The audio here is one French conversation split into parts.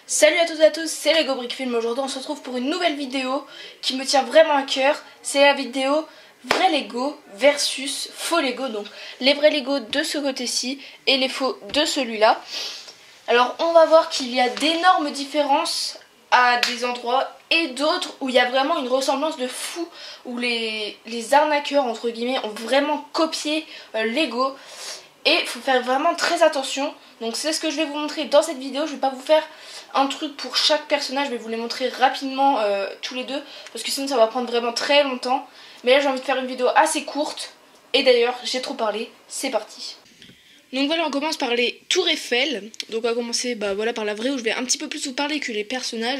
Salut à toutes et à tous, c'est Lego Brick Film. Aujourd'hui on se retrouve pour une nouvelle vidéo qui me tient vraiment à cœur. C'est la vidéo vrai Lego versus faux Lego. Donc les vrais Lego de ce côté-ci et les faux de celui-là. Alors on va voir qu'il y a d'énormes différences à des endroits et d'autres où il y a vraiment une ressemblance de fou, où les arnaqueurs entre guillemets ont vraiment copié Lego. Et il faut faire vraiment très attention. Donc c'est ce que je vais vous montrer dans cette vidéo. Je vais pas vous faire un truc pour chaque personnage. Je vais vous les montrer rapidement tous les deux. Parce que sinon ça va prendre vraiment très longtemps. Mais là j'ai envie de faire une vidéo assez courte. Et d'ailleurs j'ai trop parlé. C'est parti. Donc voilà, on commence par les tours Eiffel. Donc on va commencer voilà, par la vraie où je vais un petit peu plus vous parler que les personnages.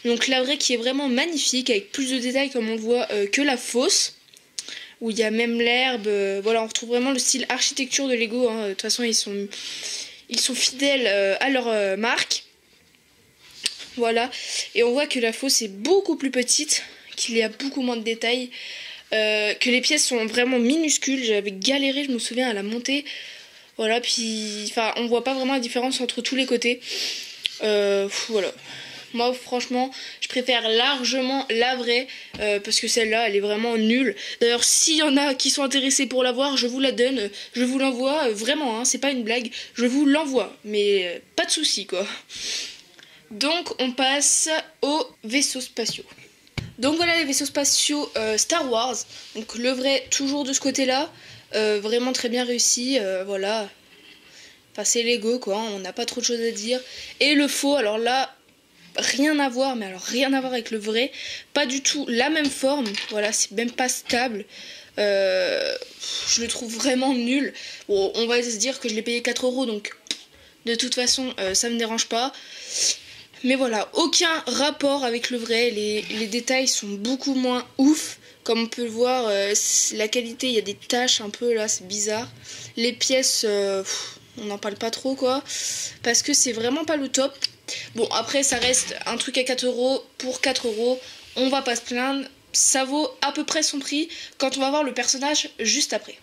Donc la vraie qui est vraiment magnifique avec plus de détails comme on le voit que la fausse. Où il y a même l'herbe, voilà, on retrouve vraiment le style architecture de Lego, hein. De toute façon ils sont fidèles à leur marque. Voilà, et on voit que la fausse est beaucoup plus petite, qu'il y a beaucoup moins de détails, que les pièces sont vraiment minuscules. J'avais galéré, je me souviens, à la monter. Voilà, puis enfin on voit pas vraiment la différence entre tous les côtés. Voilà. Moi franchement je préfère largement la vraie parce que celle-là elle est vraiment nulle. D'ailleurs s'il y en a qui sont intéressés pour l'avoir, je vous la donne, je vous l'envoie vraiment, hein, c'est pas une blague, je vous l'envoie, mais pas de soucis quoi. Donc on passe aux vaisseaux spatiaux. Donc voilà les vaisseaux spatiaux Star Wars. Donc le vrai toujours de ce côté-là, vraiment très bien réussi, voilà. Enfin c'est Lego quoi, on n'a pas trop de choses à dire. Et le faux, alors là rien à voir, mais alors rien à voir avec le vrai, pas du tout la même forme, voilà, c'est même pas stable. Je le trouve vraiment nul. Bon, on va se dire que je l'ai payé 4 €, donc de toute façon ça me dérange pas. Mais voilà, aucun rapport avec le vrai, les détails sont beaucoup moins ouf. Comme on peut le voir, la qualité, il y a des taches un peu là, c'est bizarre. Les pièces, on n'en parle pas trop quoi, parce que c'est vraiment pas le top. Bon après ça reste un truc à 4 € pour 4 €, on va pas se plaindre, ça vaut à peu près son prix quand on va voir le personnage juste après.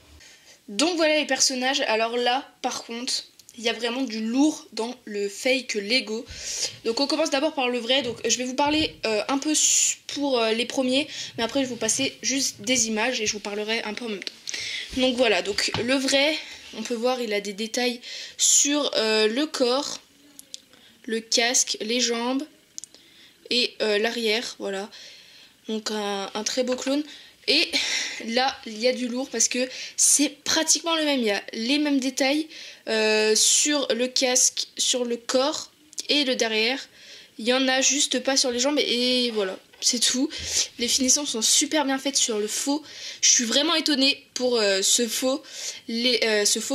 Donc voilà les personnages, alors là par contre il y a vraiment du lourd dans le fake Lego. Donc on commence d'abord par le vrai, donc je vais vous parler un peu pour les premiers, mais après je vais vous passer juste des images et je vous parlerai un peu en même temps. Donc voilà, donc le vrai, on peut voir il a des détails sur le corps, le casque, les jambes et l'arrière, voilà. Donc un très beau clone. Et là, il y a du lourd parce que c'est pratiquement le même. Il y a les mêmes détails sur le casque, sur le corps et le derrière. Il y en a juste pas sur les jambes et voilà, c'est tout. Les finitions sont super bien faites sur le faux. Je suis vraiment étonnée pour ce faux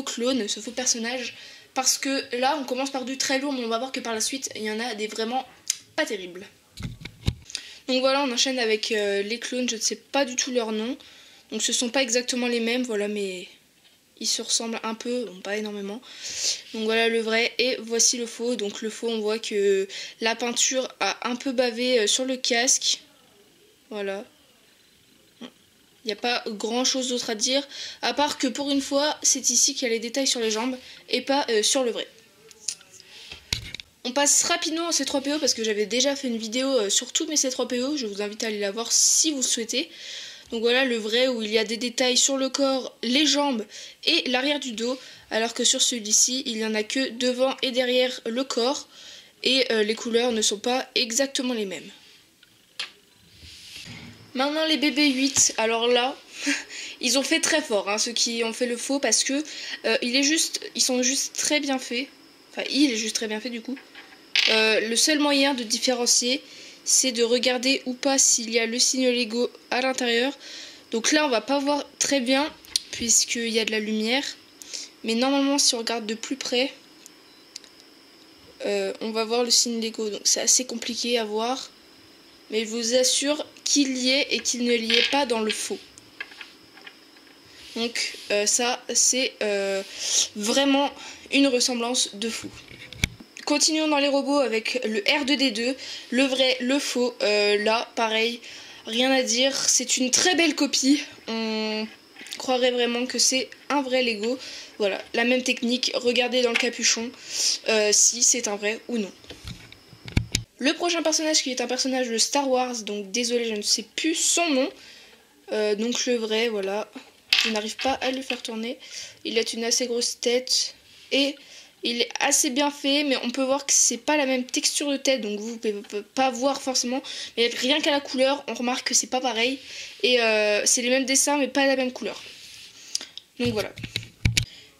clone, ce faux personnage. Parce que là, on commence par du très lourd, mais on va voir que par la suite, il y en a des vraiment pas terribles. Donc voilà, on enchaîne avec les clones, je ne sais pas du tout leur nom. Donc ce sont pas exactement les mêmes, voilà, mais ils se ressemblent un peu, bon pas énormément. Donc voilà le vrai, et voici le faux. Donc le faux, on voit que la peinture a un peu bavé sur le casque. Voilà. Il n'y a pas grand chose d'autre à dire, à part que pour une fois, c'est ici qu'il y a les détails sur les jambes et pas sur le vrai. On passe rapidement à C3PO parce que j'avais déjà fait une vidéo sur tous mes C3PO, je vous invite à aller la voir si vous le souhaitez. Donc voilà le vrai où il y a des détails sur le corps, les jambes et l'arrière du dos, alors que sur celui-ci, il n'y en a que devant et derrière le corps et les couleurs ne sont pas exactement les mêmes. Maintenant les BB-8, alors là, ils ont fait très fort, hein, ceux qui ont fait le faux, parce que ils sont juste très bien faits. Enfin, il est juste très bien fait du coup. Le seul moyen de différencier, c'est de regarder ou pas s'il y a le signe Lego à l'intérieur. Donc là, on va pas voir très bien, puisqu'il y a de la lumière. Mais normalement, si on regarde de plus près, on va voir le signe Lego. Donc c'est assez compliqué à voir. Mais je vous assure qu'il y est et qu'il ne l'y est pas dans le faux. Donc ça c'est vraiment une ressemblance de fou. Continuons dans les robots avec le R2D2, le vrai, le faux. Là pareil, rien à dire, c'est une très belle copie. On croirait vraiment que c'est un vrai Lego. Voilà, la même technique, regardez dans le capuchon si c'est un vrai ou non. Le prochain personnage qui est un personnage de Star Wars, donc désolé je ne sais plus son nom. Donc le vrai, voilà. Je n'arrive pas à le faire tourner. Il a une assez grosse tête et il est assez bien fait, mais on peut voir que c'est pas la même texture de tête, donc vous pouvez pas voir forcément. Mais rien qu'à la couleur, on remarque que c'est pas pareil. Et c'est les mêmes dessins, mais pas la même couleur. Donc voilà.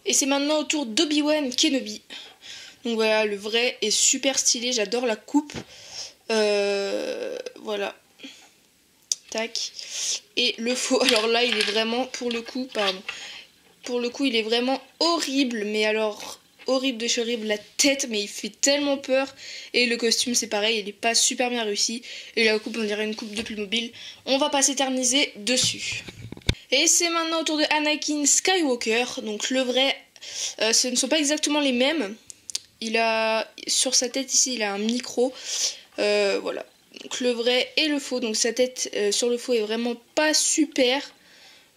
Et c'est maintenant au tour d'Obi-Wan Kenobi. Donc voilà, le vrai est super stylé, j'adore la coupe. Voilà. Tac. Et le faux, alors là, il est vraiment, pour le coup, il est vraiment horrible, mais alors horrible de chez horrible, la tête, mais il fait tellement peur. Et le costume, c'est pareil, il est pas super bien réussi. Et la coupe, on dirait une coupe de Playmobil. On va pas s'éterniser dessus. Et c'est maintenant au tour de Anakin Skywalker. Donc le vrai, ce ne sont pas exactement les mêmes. Il a, sur sa tête ici, il a un micro. Voilà. Donc le vrai et le faux. Donc sa tête sur le faux est vraiment pas super.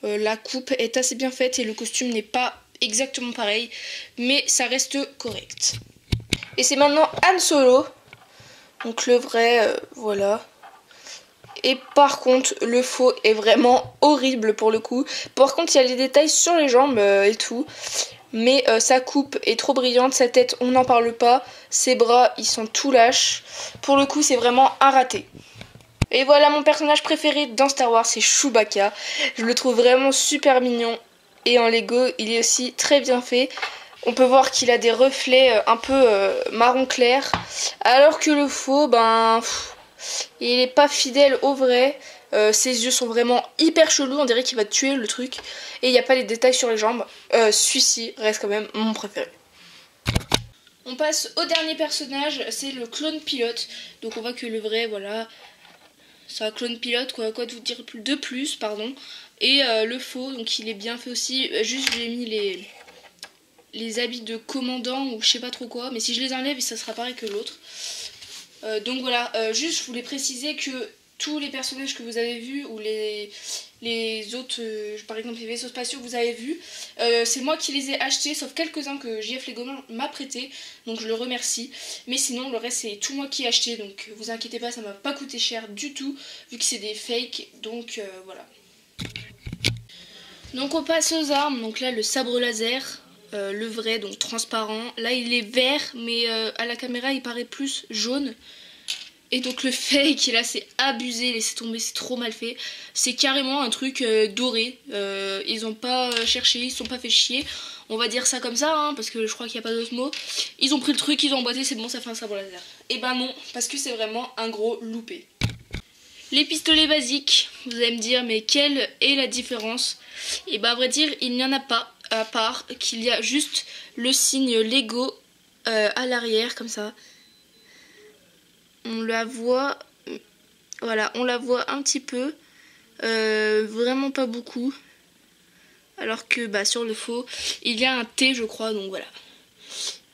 La coupe est assez bien faite et le costume n'est pas exactement pareil, mais ça reste correct. Et c'est maintenant Han Solo. Donc le vrai, voilà. Et par contre, le faux est vraiment horrible pour le coup. Par contre, il y a les détails sur les jambes et tout. Mais sa coupe est trop brillante, sa tête, on n'en parle pas. Ses bras, ils sont tout lâches. Pour le coup, c'est vraiment un raté. Et voilà mon personnage préféré dans Star Wars, c'est Chewbacca. Je le trouve vraiment super mignon. Et en Lego, il est aussi très bien fait. On peut voir qu'il a des reflets un peu marron clair. Alors que le faux, il est pas fidèle au vrai. Ses yeux sont vraiment hyper chelous, on dirait qu'il va tuer le truc. Et il n'y a pas les détails sur les jambes. Celui-ci reste quand même mon préféré. On passe au dernier personnage, c'est le clone pilote. Donc on voit que le vrai, voilà, c'est un clone pilote, quoi de vous dire de plus, pardon. Et le faux, donc il est bien fait aussi. Juste j'ai mis les habits de commandant ou je sais pas trop quoi. Mais si je les enlève, ça sera pareil que l'autre. Donc voilà, juste je voulais préciser que tous les personnages que vous avez vus ou les autres, par exemple les vaisseaux spatiaux que vous avez vus, c'est moi qui les ai achetés, sauf quelques-uns que JF Lego m'a prêté, donc je le remercie. Mais sinon le reste c'est tout moi qui ai acheté, donc vous inquiétez pas, ça m'a pas coûté cher du tout, vu que c'est des fakes, donc voilà. Donc on passe aux armes, donc là le sabre laser, le vrai, donc transparent. Là il est vert, mais à la caméra il paraît plus jaune. Et donc le fake, là c'est abusé, laissez tomber, c'est trop mal fait. C'est carrément un truc doré. Ils ont pas cherché, ils se sont pas fait chier. On va dire ça comme ça, hein, parce que je crois qu'il n'y a pas d'autre mot. Ils ont pris le truc, ils ont emboîté, c'est bon, ça fait un sabre laser. Et ben non, parce que c'est vraiment un gros loupé. Les pistolets basiques, vous allez me dire, mais quelle est la différence? Et ben à vrai dire, il n'y en a pas, à part qu'il y a juste le signe Lego à l'arrière, comme ça. On la voit, voilà, on la voit un petit peu, vraiment pas beaucoup. Alors que sur le faux, il y a un T je crois, donc voilà.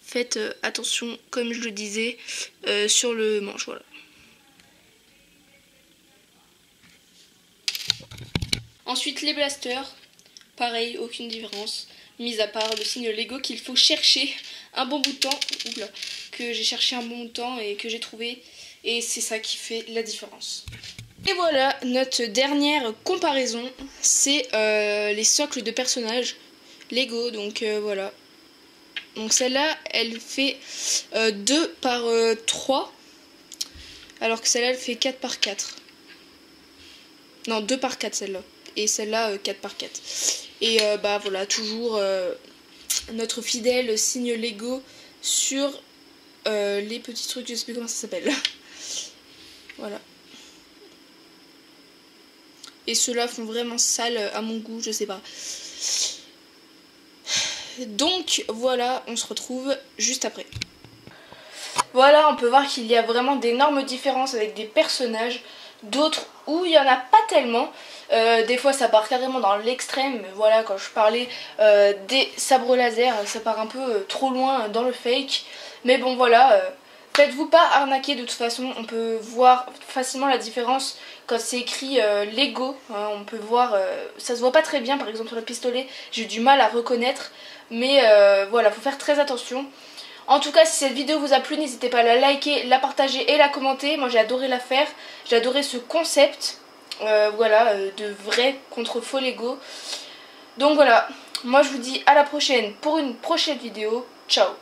Faites attention, comme je le disais, sur le manche, voilà. Ensuite les blasters, pareil, aucune différence. Mis à part le signe Lego qu'il faut chercher un bon bout de temps, oula, que j'ai cherché un bon bout de temps et que j'ai trouvé. Et c'est ça qui fait la différence. Et voilà, notre dernière comparaison, c'est les socles de personnages Lego. Donc voilà. Donc celle-là, elle fait 2 par 3. Alors que celle-là, elle fait 4 par 4. Non, 2 par 4 celle-là. Et celle-là, 4 par 4. Et voilà, toujours notre fidèle signe Lego sur les petits trucs, je sais plus comment ça s'appelle. Voilà. Et ceux-là font vraiment sale à mon goût, je sais pas. Donc voilà, on se retrouve juste après. Voilà, on peut voir qu'il y a vraiment d'énormes différences avec des personnages. D'autres où il n'y en a pas tellement. Des fois ça part carrément dans l'extrême. Voilà, quand je parlais des sabres laser, ça part un peu trop loin dans le fake. Mais bon voilà, faites-vous pas arnaquer de toute façon. On peut voir facilement la différence quand c'est écrit Lego. Hein, on peut voir, ça se voit pas très bien par exemple sur le pistolet. J'ai du mal à reconnaître. Mais voilà, faut faire très attention. En tout cas, si cette vidéo vous a plu, n'hésitez pas à la liker, la partager et la commenter. Moi j'ai adoré la faire, j'ai adoré ce concept, voilà, de vrai contre faux Lego. Donc voilà, moi je vous dis à la prochaine pour une prochaine vidéo. Ciao.